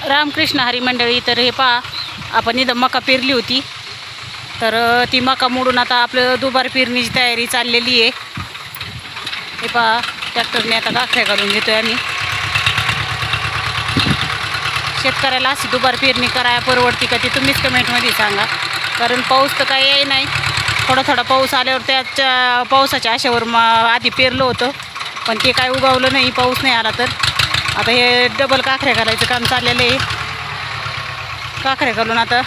रामकृष्ण हरी मंडळी. तर हे पहा, आपण इथं मका पेरली होती, तर ती मका मोडून आता आपलं दुबार पेरणीची तयारी चाललेली आहे. हे पहा, ट्रॅक्टरने आता काखऱ्या घालून घेतोय आम्ही. शेतकऱ्याला अशी दुबार पेरणी करायला परवडती का ती तुम्हीच कमेंटमध्ये सांगा. कारण पाऊस तर काही आहे नाही, थोडा थोडा पाऊस आल्यावर त्याच्या पावसाच्या आशेवर आधी पेरलं होतं, पण ते काय उगवलं नाही, पाऊस नाही आला. तर आता हे डबल काखऱ्या घालायचं काम चाललेलं आहे. काखऱ्या घालून आता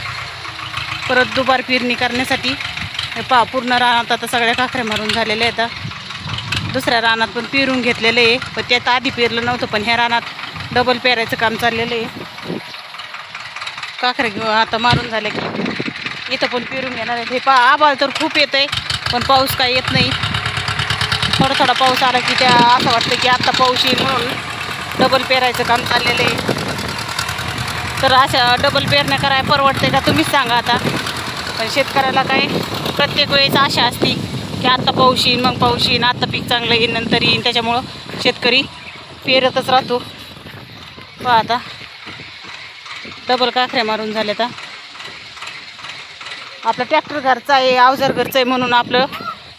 परत दुबार पेरणी करण्यासाठी हे पहा, पूर्ण रानात आता सगळ्या काखऱ्या मारून झालेल्या आहेत. दुसऱ्या रानात पण पेरून घेतलेलं आहे, पण त्यात आधी पेरलं नव्हतं, पण ह्या रानात डबल पेरायचं काम चाललेलं आहे. काखऱ्या घेऊन आता मारून झाले की इथं पण पेरून घेणार आहेत. हे पहा, आभाळ तर खूप येत आहे, पण पाऊस काय येत नाही. थोडा थोडा पाऊस आला की त्या असं वाटतं की आत्ता पाऊस येईल, म्हणून डबल पेरायचं काम चाललेलं आहे. तर अशा डबल पेरण्या करायला परवडते का तुम्हीच सांगा आता. पण शेतकऱ्याला काय प्रत्येक वेळेस आशा असती की आत्ता पाऊस येईल, मग पाऊस येईल, आत्ता पीक चांगलं येईल, नंतर येईल. त्याच्यामुळं शेतकरी पेरतच राहतो. पहा आता डबल काखऱ्या मारून झाल्या. आता आपलं ट्रॅक्टर घरचा आहे, अवजार घरचं आहे, म्हणून आपलं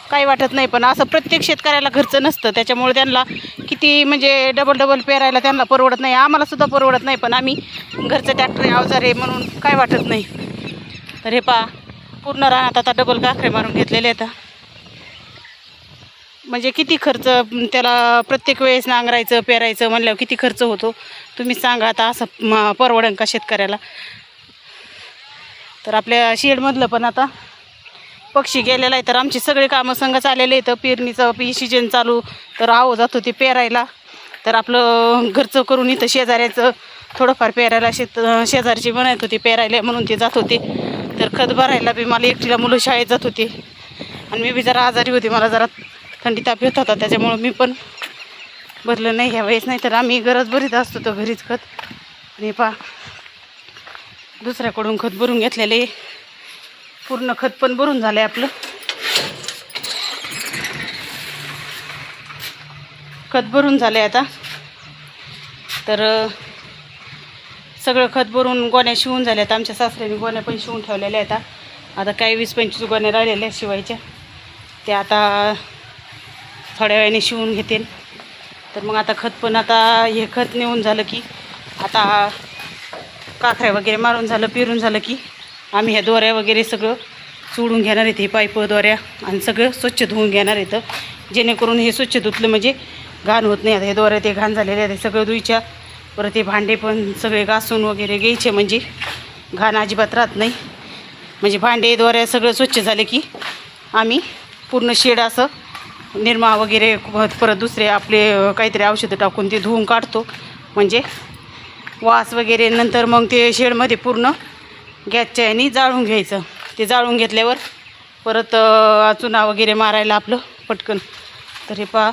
काही वाटत नाही. पण असं प्रत्येक शेतकऱ्याला घरचं नसतं, त्याच्यामुळे त्यांना किती म्हणजे डबल पेरायला त्यांना परवडत नाही. आम्हाला सुद्धा परवडत नाही, पण आम्ही घरचं ट्रॅक्टर आहे, अवजार आहे, म्हणून काय वाटत नाही. तर हे पहा, पूर्ण रानात आता डबल काखरे मारून घेतलेले आहेत. म्हणजे किती खर्च त्याला प्रत्येक वेळेस नांगरायचं पेरायचं म्हणल्यावर किती खर्च होतो तुम्ही सांगा आता. असं परवडन का शेतकऱ्याला. तर आपल्या शेडमधलं पण आता पक्षी गेलेला आहे, तर आमची सगळे कामं संगच आलेले आहेत. पेरणीचं सीजन चालू, तर आहो जात होते पेरायला. तर आपलं घरचं करून इथं शेजाऱ्याचं थोडंफार पेरायला शेजारची बनवत होती पेरायला, म्हणून ते जात होते. तर खत भरायला बी मला एकटीला मुलं शाळेत जात होते, आणि मी बी जरा आजारी होते, मला जरा थंडी ताप येत होता, त्याच्यामुळं मी पण भरलं नाही ह्या वेळेस. नाही तर आम्ही गरज भरीत असतो तर घरीच खत. आणि पहा, दुसऱ्याकडून खत भरून घेतलेले, पूर्ण खत पण भरून झालं आहे आपलं. खत भरून झालं आहे आता. तर सगळं खत भरून गोण्या शिवून झाल्या आहेत. आमच्या सासऱ्याने गोण्या पण शिवून ठेवलेल्या आहेत. आता काही 20-25 गोण्या राहिलेल्या आहेत शिवायच्या, त्या आता थोड्या वेळाने शिवून घेतील. तर मग आता खत पण आता हे खत नेऊन झालं की आता काखऱ्या वगैरे मारून झालं, पेरून झालं की आम्ही ह्या दोऱ्या वगैरे सगळं सोडून घेणार आहेत. हे पाईप दोऱ्या आणि सगळं स्वच्छ धुवून घेणार आहेत, जेणेकरून हे स्वच्छ धुतलं म्हणजे घाण होत नाही. आता हे दोऱ्या ते घाण झालेले आहेत, सगळं धुईच्या. परत हे भांडे पण सगळे घासून वगैरे घ्यायचे, म्हणजे घाण अजिबात राहत नाही. म्हणजे भांडे दोऱ्या सगळं स्वच्छ झाले की आम्ही पूर्ण शेड असं निरमा वगैरे परत दुसरे आपले काहीतरी औषधं टाकून ते धुवून काढतो, म्हणजे वास वगैरे. नंतर मग ते शेडमध्ये पूर्ण गॅसच्या ह्यानी जाळून घ्यायचं. ते जाळून घेतल्यावर परत चुना वगैरे मारायला आपलं पटकन. तर हे पहा,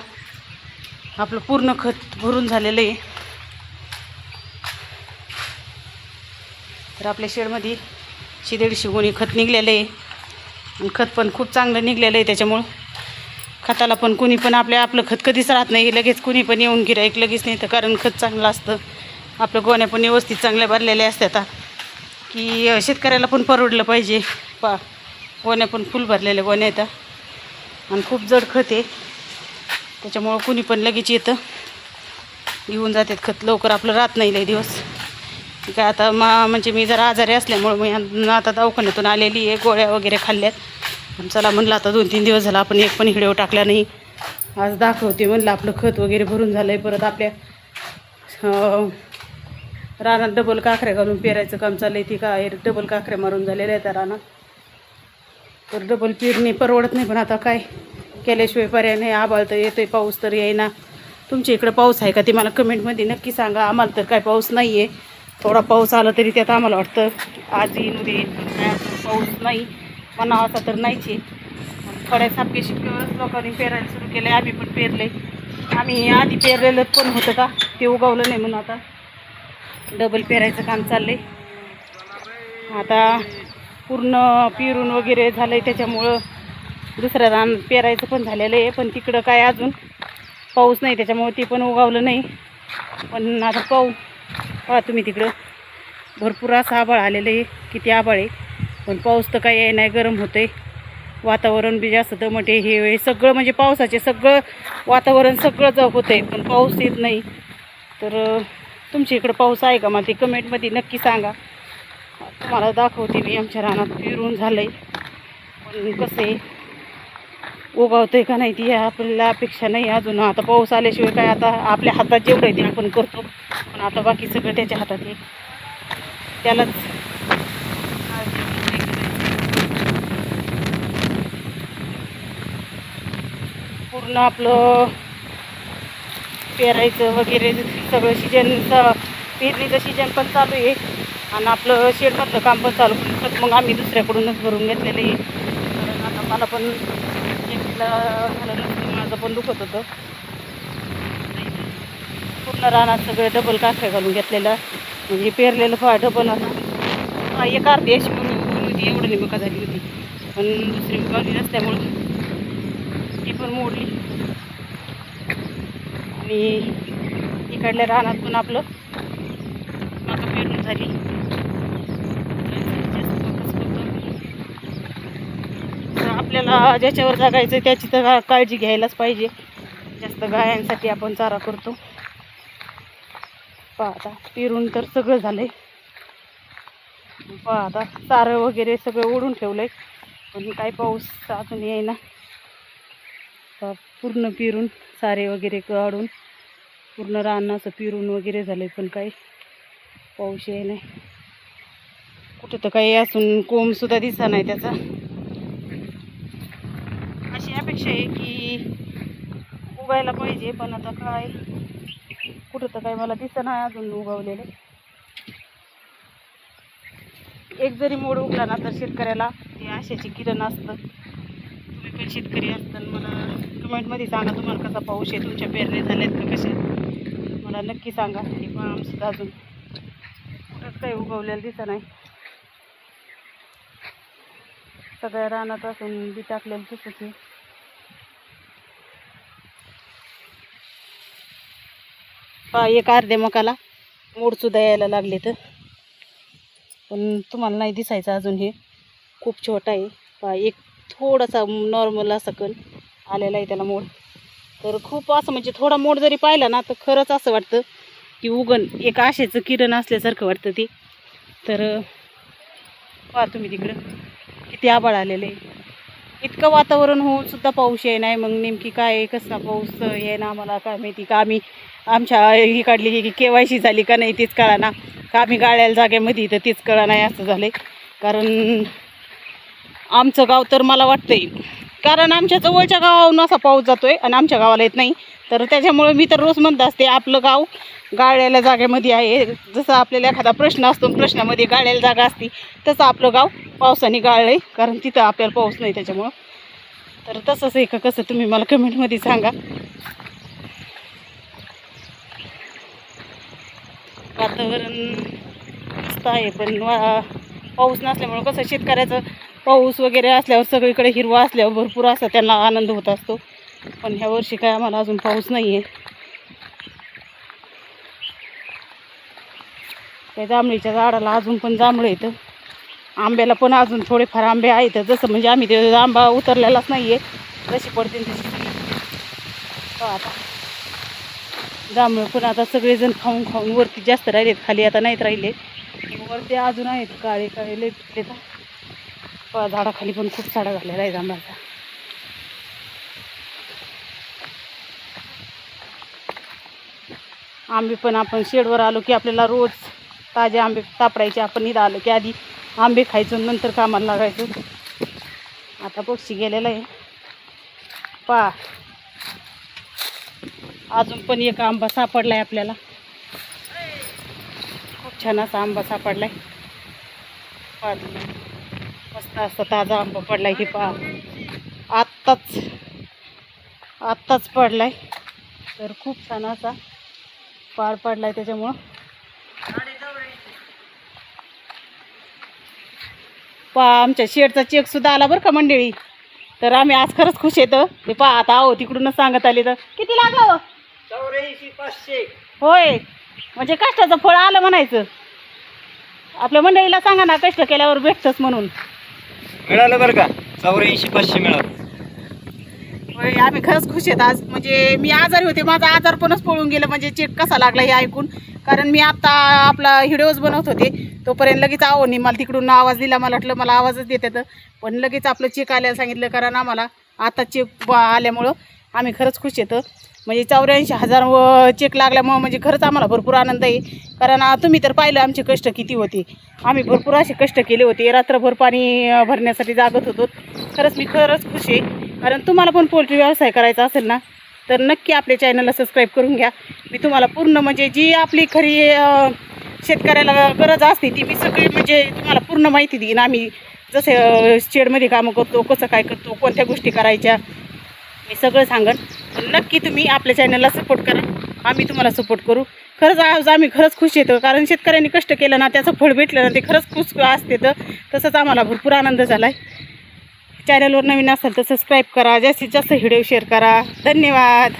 आपलं पूर्ण खत भरून झालेलं आहे. तर आपल्या शेडमध्ये 150 गोणी खत निघलेलं आहे, आणि खत पण खूप चांगलं निघलेलं आहे. त्याच्यामुळं खताला पण कुणी पण आपलं खत कधीच राहत नाही, लगेच कुणी पण येऊन गिऱ्हाईक लगेच नाही. तर कारण खत चांगलं असतं, आपलं गोण्या पण व्यवस्थित चांगल्या भरलेल्या असतात, की शेतकऱ्याला पण परवडलं पाहिजे. गोण्या पण फुल भरलेल्या गोण्या येतात, आणि खूप जड खत आहे, त्याच्यामुळं कुणी पण लगेच येतं घेऊन जातात खत. लवकर आपलं राहत नाही लय दिवस. काय आता म्हणजे मी जरा आजारी असल्यामुळं मी आता दवाखान्यातून आलेली आहे, गोळ्या वगैरे खाल्ल्यात. चला म्हणलं आता 2-3 दिवस झाला आपण एक पण व्हिडिओ टाकला नाही, आज दाखवते म्हणलं. आपलं खत वगैरे भरून झालं आहे. परत आपल्या रानात डबल काखऱ्या घालून पेरायचं काम चाललं आहे. ती काय डबल काखऱ्या मारून झालेल्या आहेत रानात. तर डबल पेरणी परवडत नाही, पण आता काय केल्याशिवाय पर्याय नाही. आभाळ तर येतोय, पाऊस तर येईना. तुमच्या इकडं पाऊस आहे का ते मला कमेंटमध्ये नक्की सांगा. आम्हाला तर काय पाऊस नाही आहे. थोडा पाऊस आला तरी त्यात आम्हाला वाटतं आज येईल उद्या येईल, पाऊस नाही म्हणावा असा तर नाहीच आहे. थोड्या सापके शिपकेवरच लोकांनी पेरायला सुरू केलं आहे. आम्ही पण पेरले, आम्ही आधी पेरलेलं पण होतं का ते उगवलं नाही, म्हणून आता डबल पेरायचं काम चाललं आहे. आता पूर्ण पेरून वगैरे झालं आहे, त्याच्यामुळं दुसऱ्या रान पेरायचं पण झालेलं आहे. पण तिकडं काय अजून पाऊस नाही, त्याच्यामुळे ते पण उगवलं नाही. पण आता पाहू. पहा तुम्ही तिकडं भरपूर असं आभाळ आलेलं आहे, किती आभाळ आहे, पण पाऊस तर काही नाही, गरम होतं आहे, वातावरण बी जास्त दमट आहे हे सगळं, म्हणजे पावसाचे सगळं वातावरण सगळं होतं आहे, पण पाऊस येत नाही. तर तुमच्या इकडं पाऊस आहे का? मग ते कमेंटमध्ये नक्की सांगा. तुम्हाला दाखवते मी आमच्या रानात फिरून झालं आहे, पण कसं आहे उगवतं आहे का नाही ती आपल्याला अपेक्षा नाही अजून. आता पाऊस आल्याशिवाय काय, आता आपल्या हातात जेवढं आहे ते आपण करतो, पण आता बाकी सगळं त्याच्या हातात आहे, त्यालाच पूर्ण आपलं पेरायचं वगैरे सगळं सीजनचं, पेरणीचं सीजन पण चालू आहे आणि आपलं शेडमधलं काम पण चालू करतात. मग आम्ही दुसऱ्याकडूनच भरून घेतलेलं आहे, कारण आता मला पण एकटीला झालं नसतं, माझं पण दुखत होतं. पूर्ण रानात सगळं डबल काख्या घालून घेतलेलं, म्हणजे पेरलेलं फळ डबल आता एक अर्धी अशी होती, एवढं नाही मका झाली होती, पण दुसरी गावली नसल्यामुळं ती पण मोडली. आणि इकडल्या रानात पण आपलं मका पेरून झाली. आपल्याला ज्याच्यावर जगायचं त्याची तर काळजी घ्यायलाच पाहिजे. जास्त गायांसाठी आपण चारा करतो. पहा आता पेरून तर सगळं झालंय, पहा आता चारं वगैरे सगळं ओढून ठेवलंय, पण काही पाऊस अजून येईना. पूर्ण पेरून सारे वगैरे काढून पूर्ण रान असं पेरून वगैरे झालंय, पण काही पाऊस येई नाही. कुठं तर काही असून कोंब सुद्धा दिसा नाही त्याचा. अशी अपेक्षा आहे की उगायला पाहिजे, पण आता काय कुठं तर काही मला दिसत नाही अजून उगवलेले. एक जरी मोड उगला ना तर शेतकऱ्याला ते आशेची किरण असतं. तुम्ही पण शेतकरी असताना मला कमेंटमध्ये सांगा तुम्हाला कसा पाऊस आहे, तुमच्या पेरणी झाल्यात का कशा, मला नक्की सांगा. हे पण आमचं अजून कुठंच काही उगवलेलं दिसत नाही, सगळ्या रानात असून बी टाकलेलं तसंच आहे. एक अर्ध्या मकाला मोडसुद्धा यायला लागले, तर पण तुम्हाला नाही दिसायचं अजून, हे खूप छोटा आहे. एक थोडासा नॉर्मल असा कण आलेला आहे त्याला मोड. तर खूप असं म्हणजे थोडा मोड जरी पाहिला ना तर खरंच असं वाटतं की उगण एक आशेचं किरण असल्यासारखं वाटतं ते. तर पहा तुम्ही तिकडं किती आभाळ आलेलं आहे, इतकं वातावरण होऊन सुद्धा पाऊस ये नाही. मग नेमकी काय कसा पाऊस ये ना आम्हाला काय माहिती, का आम्ही आमच्या ही काढली की KYC झाली का नाही तेच कळा ना, का आम्ही गाळ्याला जागेमध्ये तर तेच कळा नाही असं झालं. कारण आमचं गाव तर मला वाटतंय, कारण आमच्या जवळच्या गावावरून असा पाऊस जातोय आणि आमच्या गावाला येत नाही, तर त्याच्यामुळे मी तर रोज म्हणत असते आपलं गाव गाळ्याला जागेमध्ये आहे. जसं आपल्याला एखादा प्रश्न असतो, प्रश्नामध्ये गाळ्याला जागा असते, तसं आपलं गाव पावसाने गाळलं आहे, कारण तिथं आपल्याला पाऊस नाही त्याच्यामुळं. तर तसंच आहे का कसं तुम्ही मला कमेंटमध्ये सांगा. वातावरण मस्त आहे, पण पाऊस नसल्यामुळं कसं शेतकऱ्याचं पाऊस वगैरे असल्यावर सगळीकडे हिरवा असल्यावर भरपूर असा त्यांना आनंद होत असतो. पण ह्या वर्षी काय आम्हाला अजून पाऊस नाही आहे. त्या जांभळीच्या झाडाला अजून पण जांभळं येतं, आंब्याला पण अजून थोडेफार आंबे आहेत. जसं म्हणजे आम्ही ते आंबा उतरलेलाच नाही आहे, जशी पडते तशी आता जांभळं पण आता सगळेजण खाऊन खाऊन वरती जास्त राहिलेत, खाली आता नाहीत राहिले. वरती अजून आहेत काळे काळे लय पिकले तर झाडाखाली पण खूप साडा झालेला आहे जांभळाचा. आंबे पण आपण शेडवर आलो की आपल्याला रोज ताजे आंबे सापडायचे. आपण इथं आलो की आधी आंबे खायचो नंतर कामाला लागायचो. आता पक्षी गेलेला आहे. पहा अजून पण एक आंबा सापडलाय आपल्याला, खूप छान असा आंबा सापडलाय. पहा मस्त असा ताजा आंबा पडलाय. हे पहा आत्ताच पडलाय, तर खूप छान असा पाड पडलाय. त्याच्यामुळं पहा आमच्या शेडचा चेक सुद्धा आला बरं का मंडळी. तर आम्ही आज खरंच खुश येतं. ते पहा आता आहो तिकडूनच सांगत आले तर किती लागलं हो? 84,500. होय म्हणजे कष्टाचं फळ आलं म्हणायचं. आपल्या मंडळीला सांगा ना कष्ट केल्यावर भेटतंच म्हणून. मिळालं बरं का, 84,500 मिळालं. होय, आम्ही खरंच खुश आहेत आज. म्हणजे मी आजारी होते, माझा आजारपणच पळून गेलं म्हणजे चेक कसा लागला हे ऐकून. कारण मी आता आपला व्हिडिओज बनवत होते तोपर्यंत लगेच आवडली मला तिकडून आवाज दिला. मला वाटलं मला आवाजच देत येतं, पण लगेच आपलं चेक आल्याला सांगितलं. कारण आम्हाला आता चेक आल्यामुळं आम्ही खरंच खुश येतं. म्हणजे 84,000 चेक लागल्यामुळं म्हणजे खरंच आम्हाला भरपूर आनंद आहे. कारण तुम्ही तर पाहिलं आमचे कष्ट किती होते. आम्ही भरपूर असे कष्ट केले होते, रात्रभर पाणी भरण्यासाठी जागत होतो. खरंच मी खरंच खुश आहे. कारण तुम्हाला पण पोल्ट्री व्यवसाय करायचा असेल ना तर नक्की आपल्या चॅनलला सबस्क्राईब करून घ्या. मी तुम्हाला पूर्ण म्हणजे जी आपली खरी शेतकऱ्याला गरज असते ती मी सगळी म्हणजे तुम्हाला पूर्ण माहिती देईन. आम्ही जसे शेडमध्ये कामं करतो, कसं काय करतो, कोणत्या गोष्टी करायच्या मी सगळं सांगन. नक्की तुम्ही आपल्या चॅनलला सपोर्ट करा, आम्ही तुम्हाला सपोर्ट करू. खरंच आज आम्ही खरंच खुश येतो. कारण शेतकऱ्यांनी कष्ट केलं ना त्याचं फळ भेटलं ना ते खरंच खुश असते. तर तसंच आम्हाला भरपूर आनंद झाला आहे. चॅनलवर नवीन असाल तर सबस्क्राईब करा, जास्तीत जास्त व्हिडिओ शेअर करा. धन्यवाद.